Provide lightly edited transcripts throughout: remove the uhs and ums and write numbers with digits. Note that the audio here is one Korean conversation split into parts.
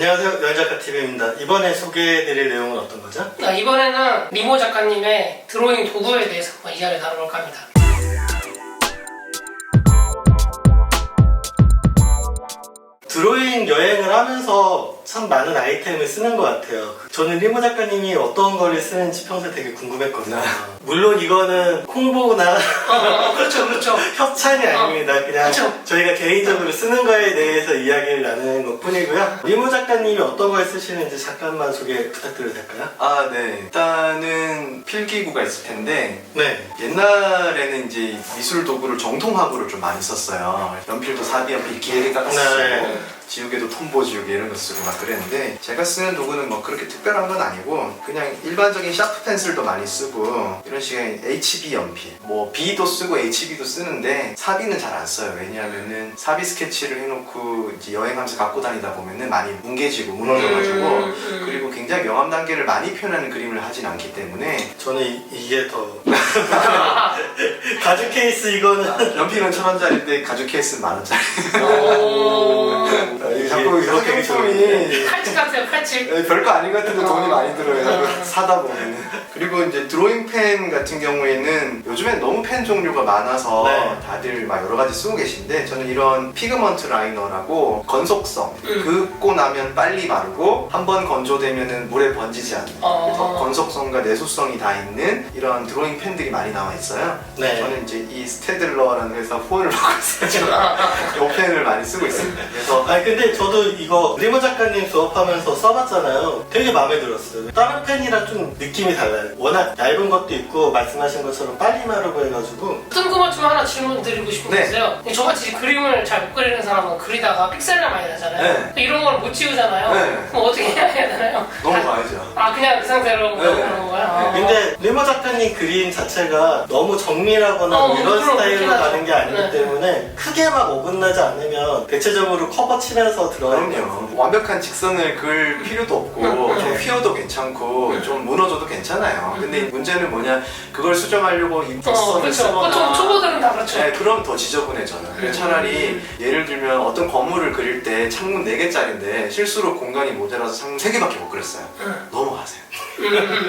안녕하세요, 여행작가TV입니다. 이번에 소개해드릴 내용은 어떤 거죠? 이번에는 리모 작가님의 드로잉 도구에 대해서 한번 이야기를 나눠볼까 합니다. 드로잉 여행을 하면서 참 많은 아이템을 쓰는 것 같아요. 저는 리모 작가님이 어떤 걸 쓰는지 평소에 되게 궁금했거든요. 물론 이거는 홍보나 그렇죠. 협찬이 아닙니다. 그냥 그쵸. 저희가 개인적으로 쓰는 거에 대해서 이야기를 나누는 것 뿐이고요. 리모 작가님이 어떤 걸 쓰시는지 잠깐만 소개 부탁드려도 될까요? 네. 일단은 필기구가 있을 텐데 네. 옛날에는 이제 미술 도구를 정통합으로 좀 많이 썼어요. 연필도 사비연필 길게 쓰고 네. 지우개도 톰보 지우개 이런 거 쓰고 막 그랬는데 제가 쓰는 도구는 뭐 그렇게 특별한 건 아니고 그냥 일반적인 샤프 펜슬도 많이 쓰고 이런 식의 HB 연필 뭐 B도 쓰고 HB도 쓰는데 사비는 잘 안 써요. 왜냐하면은 사비 스케치를 해놓고 이제 여행하면서 갖고 다니다 보면은 많이 뭉개지고 무너져가지고 그리고 굉장히 명암 단계를 많이 표현하는 그림을 하진 않기 때문에 저는 이게 더 가죽 케이스 이거는 연필은 1,000원짜리인데 가죽 케이스는 10,000원짜리. 자꾸 이렇게 상품이 칼집 같아요, 칼집. 별거 아닌 것 같은데 돈이 많이 들어요. 자꾸 사다 보면은. 그리고 이제 드로잉 펜 같은 경우에는 요즘엔 너무 펜 종류가 많아서 네. 다들 막 여러 가지 쓰고 계신데 저는 이런 피그먼트 라이너라고 건속성 긋고 나면 빨리 마르고 한번 건조되면은 물에 번지지 않는 그래서 건속성과 내수성이 다 있는 이런 드로잉 펜들이 많이 나와 있어요. 네. 저는 이제 이 스테들러라는 회사 후원을 받고 있어요. 이 펜을 많이 쓰고 있습니다. 그래서 아니 근데 저도 이거 리모 작가님 수업하면서 써봤잖아요. 되게 마음에 들었어요. 다른 펜이랑 좀 느낌이 달라요. 워낙 얇은 것도 있고 말씀하신 것처럼 빨리 마르고 해가지고 뜬금없지만 하나 질문 드리고 싶은 게 네. 있어요. 저같이 그림을 잘 못 그리는 사람은 그리다가 픽셀을 많이 나잖아요. 네. 이런 걸 못 지우잖아요. 네. 그럼 어떻게 해야 되나요? 넘어가야죠. 그냥 그 상태로 네. 그런 건가요? 근데 리모 작가님 그림 자체가 너무 정밀하거나 뭐 이런 그럼 스타일로 그렇긴 하죠. 가는 게 아니기 네. 때문에 크게 막 어긋나지 않으면 대체적으로 커버 치면서 들어가는 그럼요. 거예요. 완벽한 직선을 그을 필요도 없고 좀 휘어도 괜찮고 좀 무너져도 괜찮아요. 근데 문제는 뭐냐 그걸 수정하려고 이 직선을 그렇죠. 보통 쓰거나 초보들은 다 그렇죠. 네, 그럼 더 지저분해져요. 그래서 차라리 예를 들면 어떤 건물을 그릴 때 창문 4개짜리인데 실수로 공간이 모자라서 창문 3개밖에 못 그렸어요. 넘어가세요.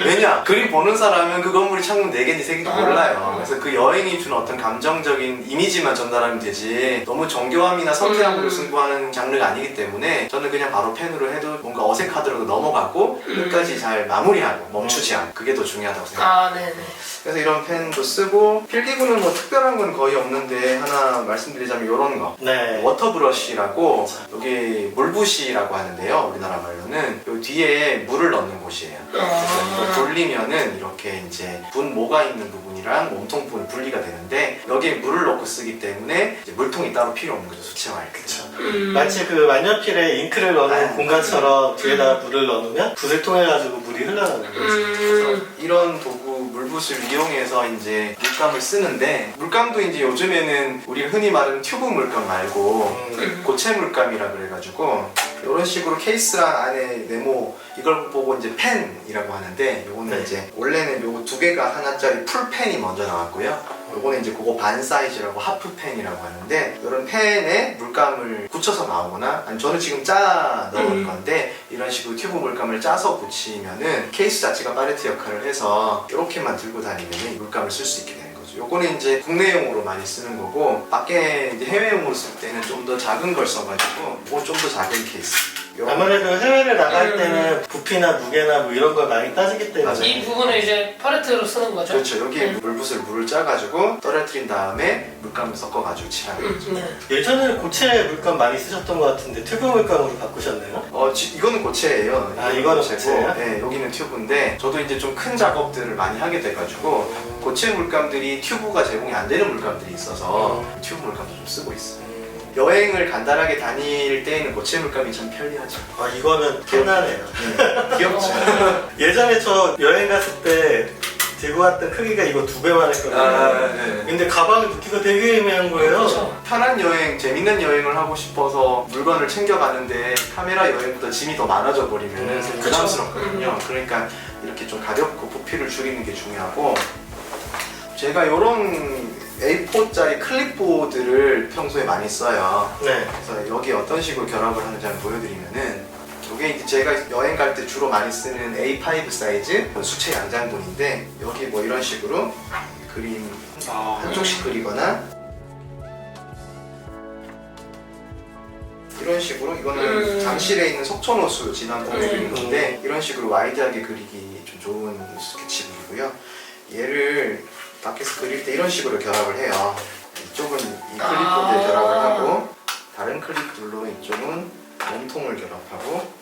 왜냐? 그림 보는 사람은 그 건물이 창문 4개인지 3개인지 몰라요. 그래서 그 여행이 준 어떤 감정적인 이미지만 전달하면 되지 너무 정교함이나 섬세함으로 승부하는 장르가 아니기 때문에 저는 그냥 바로 펜으로 해도 뭔가 어색하더라도 넘어가고 끝까지 잘 마무리하고 멈추지 않고 그게 더 중요하다고 생각해요. 네네. 그래서 이런 펜도 쓰고 필기구는 뭐 특별한 건 거의 없는데 하나 말씀드리자면 이런 거 네. 워터브러쉬라고 여기 물붓이라고 하는데요. 우리나라 말로는 요 뒤에 물을 넣는 곳이에요. 그래서 이거 돌리면은 이렇게 이제 분모가 있는 부분이랑 몸통 부분이 분리가 되는데 여기에 물을 넣고 쓰기 때문에 이제 물통이 따로 필요 없는 거죠. 수채화일 때. 마치 그 만년필에 잉크를 넣는 공간처럼 뒤에다가 물을 넣으면 붓을 통해 가지고 물이 흘러나오는 거죠. 그래서 이런 도구 물붓을 이용해서 이제 물감을 쓰는데 물감도 이제 요즘에는 우리 흔히 말하는 튜브 물감 말고 고체 물감이라 그래가지고 이런 식으로 케이스랑 안에 네모 이걸 보고 이제 펜이라고 하는데 요거는 네. 이제 원래는 요거 2개가 하나짜리 풀펜이 먼저 나왔고요. 요거는 이제 그거 반 사이즈라고 하프펜이라고 하는데 이런 펜에 물감을 굳혀서 나오거나 아니 저는 지금 짜 넣은 건데 이런 식으로 튜브 물감을 짜서 붙이면은 케이스 자체가 팔레트 역할을 해서 이렇게만 들고 다니면 물감을 쓸 수 있게 되는 거죠. 요거는 이제 국내용으로 많이 쓰는 거고 밖에 이제 해외용으로 쓸 때는 좀 더 작은 걸 써가지고 좀 더 작은 케이스. 아무래도 해외를 나갈 때는 부피나 무게나 뭐 이런 걸 많이 따지기 때문에 맞아요. 이 부분을 이제 팔레트로 쓰는 거죠. 그렇죠. 여기에 물을 짜가지고 떨어뜨린 다음에 물감을 섞어가지고 칠하는 거죠. 예전에는 고체 물감 많이 쓰셨던 것 같은데 튜브 물감으로 바꾸셨네요? 이거는 고체예요. 이거는 고체고, 고체예요? 네, 여기는 튜브인데 저도 이제 좀 큰 작업들을 많이 하게 돼가지고 고체 물감들이 튜브가 제공이 안 되는 물감들이 있어서 튜브 물감도 좀 쓰고 있어요. 여행을 간단하게 다닐 때에는 고체 물감이 참 편리하죠. 이거는 편하네요. 귀엽죠. 예전에 저 여행 갔을 때 들고 왔던 크기가 이거 2배만 했거든요. 네. 근데 가방을 넣기가 되게 애매한 거예요. 그렇죠. 편한 여행, 재밌는 여행을 하고 싶어서 물건을 챙겨가는데 카메라 여행보다 짐이 더 많아져 버리면 부담스럽거든요. 그러니까 이렇게 좀 가볍고 부피를 줄이는 게 중요하고 제가 이런 A4짜리 클립보드를 평소에 많이 써요. 네. 그래서 여기 어떤 식으로 결합을 하는지 한번 보여드리면은 이게 이제 제가 여행 갈 때 주로 많이 쓰는 A5 사이즈 수채 양장본인데 여기 뭐 이런 식으로 그림 한쪽씩 그리거나 이런 식으로 이거는 장실에 있는 속천호수 지난 봄에 그린 건데 이런 식으로 와이드하게 그리기 좀 좋은 스케치북이고요. 얘를 밖에서 그릴 때 이런 식으로 결합을 해요. 이쪽은 이 클립보드에 결합을 하고 다른 클립들로 이쪽은 몸통을 결합하고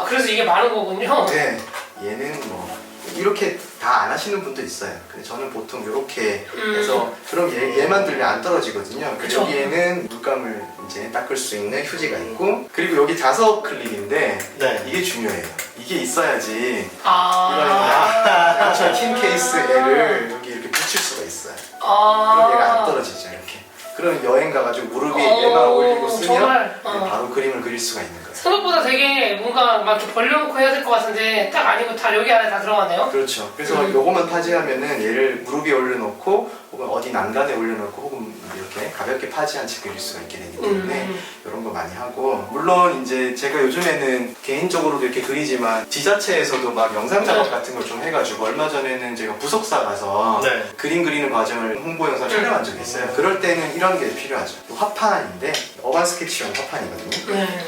그래서 이게 많은 거군요. 네, 얘는 뭐 이렇게 다 안 하시는 분도 있어요. 근데 저는 보통 이렇게 해서 그럼 얘만 들면 안 떨어지거든요. 그쵸. 여기에는 물감을 이제 닦을 수 있는 휴지가 있고 그리고 여기 자석 클립인데 네. 이게 중요해요. 이게 있어야지 아. 이런 약간 틴 케이스 애를 여기 이렇게 붙일 수가 있어요. 그럼 얘가 안 떨어지죠 이렇게. 그럼 여행 가가지고 무릎 위에 얘만 올리고 쓰면 정말? 바로 그림을 그릴 수가 있는 거예요. 생각보다 되게 뭔가 막 이렇게 벌려놓고 해야 될 것 같은데 딱 아니고 다 여기 안에 다 들어가네요. 그렇죠. 그래서 요거만 파지하면은 얘를 무릎 위에 올려놓고 혹은 어디 난간에 올려놓고 혹은 이렇게 가볍게 파지한 채 그릴 수가 있게 되기 때문에 이런 거 많이 하고 물론 이제 제가 요즘에는 개인적으로도 이렇게 그리지만 지자체에서도 막 영상 작업 같은 걸 좀 해가지고 얼마 전에는 제가 부속사 가서 네. 그림 그리는 과정을 홍보 영상 촬영한 적이 있어요. 그럴 때는 이런 게 필요하죠. 화판인데 어반 스케치용 화판이거든요. 네.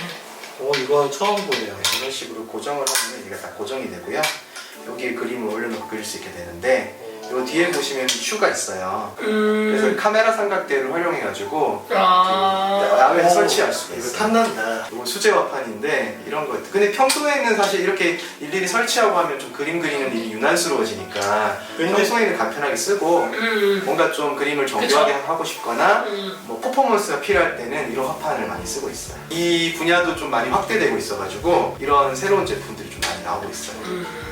이건 처음 보네요. 이런 식으로 고정을 하면 이게 다 고정이 되고요. 여기에 그림을 올려놓고 그릴 수 있게 되는데 요 뒤에 보시면 슈가 있어요. 그래서 카메라 삼각대를 활용해가지고 야외에 설치할 수가 이거 있어요. 탐난다. 이거 수제화판인데 이런 거. 근데 평소에는 사실 이렇게 일일이 설치하고 하면 좀 그림 그리는 일이 유난스러워지니까 평소에는 간편하게 쓰고 뭔가 좀 그림을 정교하게 하고 싶거나 뭐 퍼포먼스가 필요할 때는 이런 화판을 많이 쓰고 있어요. 이 분야도 좀 많이 확대되고 있어가지고 이런 새로운 제품들이 좀 많이 나오고 있어요.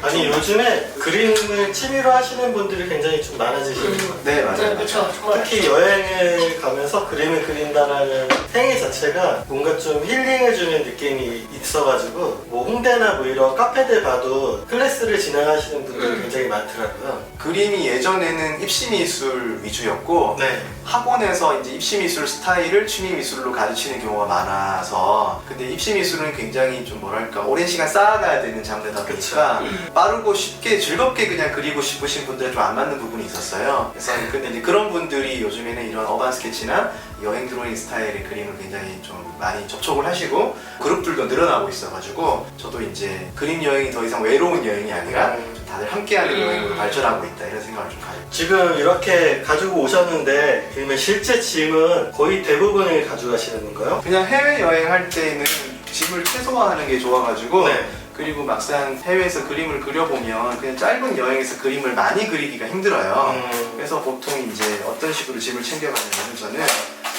아니 요즘에 그림을 취미로 하시는 분들이 굉장히 좀 많아지시는 것 같아요. 네, 맞아요. 네, 그렇죠. 정말. 특히 여행을 가면서 그림을 그린다라는 행위 자체가 뭔가 좀 힐링해주는 느낌이 있어가지고 뭐 홍대나 뭐 이런 카페들 봐도 클래스를 진행하시는 분들이 굉장히 많더라고요. 그림이 예전에는 입시미술 위주였고 네. 학원에서 이제 입시미술 스타일을 취미미술로 가르치는 경우가 많아서 근데 입시미술은 굉장히 좀 뭐랄까 오랜 시간 쌓아가야 되는 장르다 보니까 빠르고 쉽게 즐겁게 그냥 그리고 싶으신 분들은 좀 안 맞는 부분이 있었어요. 그래서 근데 이제 그런 분들이 요즘에는 이런 어반 스케치나 여행 드로잉 스타일의 그림을 굉장히 좀 많이 접촉을 하시고 그룹들도 늘어나고 있어가지고 저도 이제 그림 여행이 더 이상 외로운 여행이 아니라 좀 다들 함께하는 여행으로 발전하고 있다 이런 생각을 좀 가지고 지금 이렇게 가지고 오셨는데 그러면 실제 짐은 거의 대부분을 가져가시는 건가요? 그냥 해외여행 할 때는 짐을 최소화하는 게 좋아가지고 네. 그리고 막상 해외에서 그림을 그려보면 그냥 짧은 여행에서 그림을 많이 그리기가 힘들어요. 그래서 보통 이제 어떤 식으로 짐을 챙겨가냐면 저는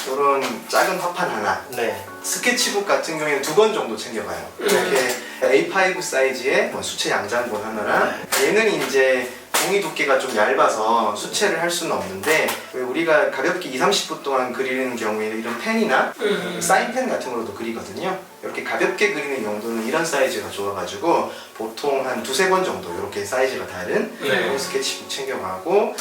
이런 작은 화판 하나 네. 스케치북 같은 경우에는 2권 정도 챙겨가요. 이렇게 A5 사이즈의 뭐 수채 양장본 하나랑 얘는 이제 종이 두께가 좀 얇아서 수채를 할 수는 없는데 왜 우리가 가볍게 20-30분 동안 그리는 경우에는 이런 펜이나 사인펜 같은 걸로도 그리거든요. 이렇게 가볍게 그리는 용도는 이런 사이즈가 좋아가지고 보통 한 2-3권 정도 이렇게 사이즈가 다른 그런 스케치북 챙겨가고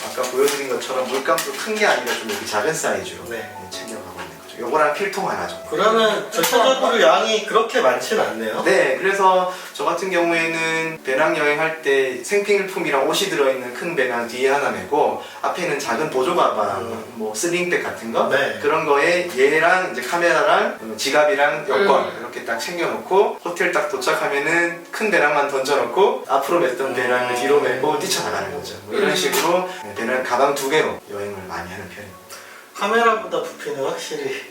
아까 보여드린 것처럼 물감도 큰 게 아니라 좀 이렇게 작은 사이즈로 챙겨가고 있는 거죠. 요거랑 필통 하나 정도. 그러면 전체적으로 양이 그렇게 많지는 않네요. 네, 그래서 저 같은 경우에는 배낭여행 할 때 생필품이랑 옷이 들어있는 큰 배낭 뒤에 하나 메고 앞에는 작은 보조 가방, 뭐 슬링백 같은 거 네. 그런 거에 얘랑 이제 카메라랑 지갑이랑 여권 이렇게 딱 챙겨놓고 호텔 딱 도착하면은 큰 배낭만 던져놓고 앞으로 맸던 배낭을 뒤로 메고 뛰쳐나가는 거죠. 뭐 이런 식으로 배낭 가방 2개로 여행을 많이 하는 편입니다. 카메라보다 부피는 확실히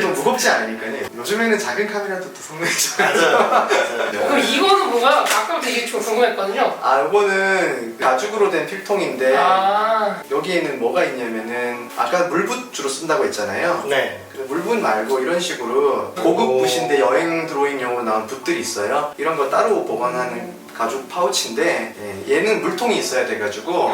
또 무겁지 않으니까요. 요즘에는 작은 카메라도 또 성능이잖아요. 맞아요. 그럼 이거는 뭐가 아까 되게 좀 궁금했거든요. 이거는 가죽으로 된 필통인데 아. 여기에는 뭐가 있냐면은 아까 물붓 주로 쓴다고 했잖아요. 네. 근데 물붓 말고 이런 식으로 고급 붓인데 여행 드로잉용으로 나온 붓들이 있어요. 이런 거 따로 보관하는 가죽 파우치인데 얘는 물통이 있어야 돼가지고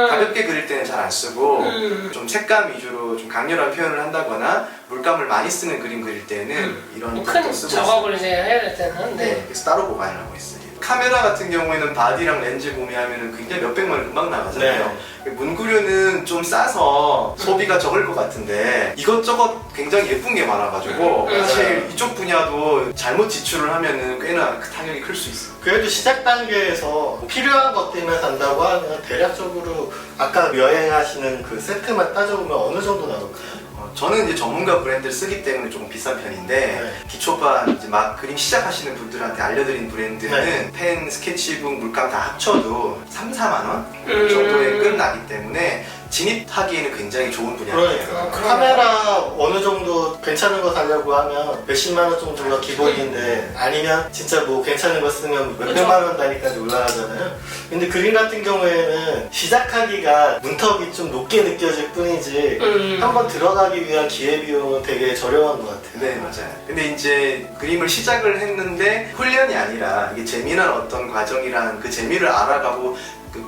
가볍게 그릴 때는 잘 안 쓰고 좀 색감 위주로 좀 강렬한 표현을 한다거나 물감을 많이 쓰는 그림 그릴 때는 이런 큰 것도 쓰고 작업을 이제 해야 될 때는 있어요. 네. 그래서 따로 보관을 하고 있어요. 카메라 같은 경우에는 바디랑 렌즈 구매하면 굉장히 몇백만 원 금방 나가잖아요. 문구류는 좀 싸서 소비가 적을 것 같은데 이것저것 굉장히 예쁜 게 많아가지고 사실 이쪽 분야도 잘못 지출을 하면은 꽤나 타격이 클 수 있어요. 그래도 시작 단계에서 필요한 것들만 산다고 하면 대략적으로 아까 여행하시는 그 세트만 따져보면 어느 정도 나올까요? 저는 이제 전문가 브랜드를 쓰기 때문에 조금 비싼 편인데 네. 기초반 이제 막 그림 시작하시는 분들한테 알려드린 브랜드는 네. 펜, 스케치북, 물감 다 합쳐도 3, 4만 원 정도에 끝나기 때문에 진입하기에는 굉장히 좋은 분야예요. 그러니까 카메라 어느 정도 괜찮은 거 사려고 하면 몇십만 원 정도가 기본인데 아니면 진짜 뭐 괜찮은 거 쓰면 몇백만 원 단위까지 올라가잖아요. 근데 그림 같은 경우에는 시작하기가 문턱이 좀 높게 느껴질 뿐이지 한번 들어가기 위한 기회비용은 되게 저렴한 것 같아요. 네, 맞아요. 근데 이제 그림을 시작을 했는데 훈련이 아니라 이게 재미난 어떤 과정이란 그 재미를 알아가고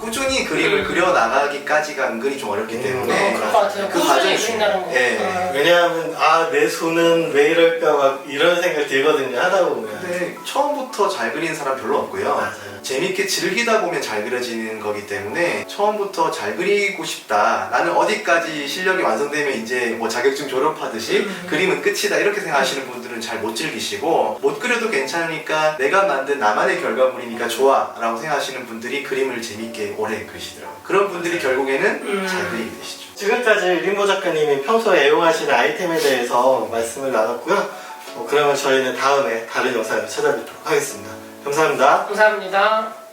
꾸준히 그림을 그려 나가기까지가 은근히 좀 어렵기 때문에 그럴 것 같아요. 그 꾸준히 과정이 그린다는 거. 예. 왜냐하면 내 손은 왜 이럴까 막 이런 생각 들거든요, 하다 보면. 근데 처음부터 잘 그리는 사람 별로 없고요. 맞아요. 재밌게 즐기다 보면 잘 그려지는 거기 때문에 처음부터 잘 그리고 싶다. 나는 어디까지 실력이 완성되면 이제 뭐 자격증 졸업하듯이 그림은 끝이다. 이렇게 생각하시는 분들은 잘 못 즐기시고 못 그려도 괜찮으니까 내가 만든 나만의 결과물이니까 좋아 라고 생각하시는 분들이 그림을 재밌게 오래 그리시더라고요. 그런 분들이 결국에는 잘 그리게 되시죠. 지금까지 림보 작가님이 평소에 애용하시는 아이템에 대해서 말씀을 나눴고요. 그러면 저희는 다음에 다른 영상을 찾아뵙도록 하겠습니다. 감사합니다. 감사합니다.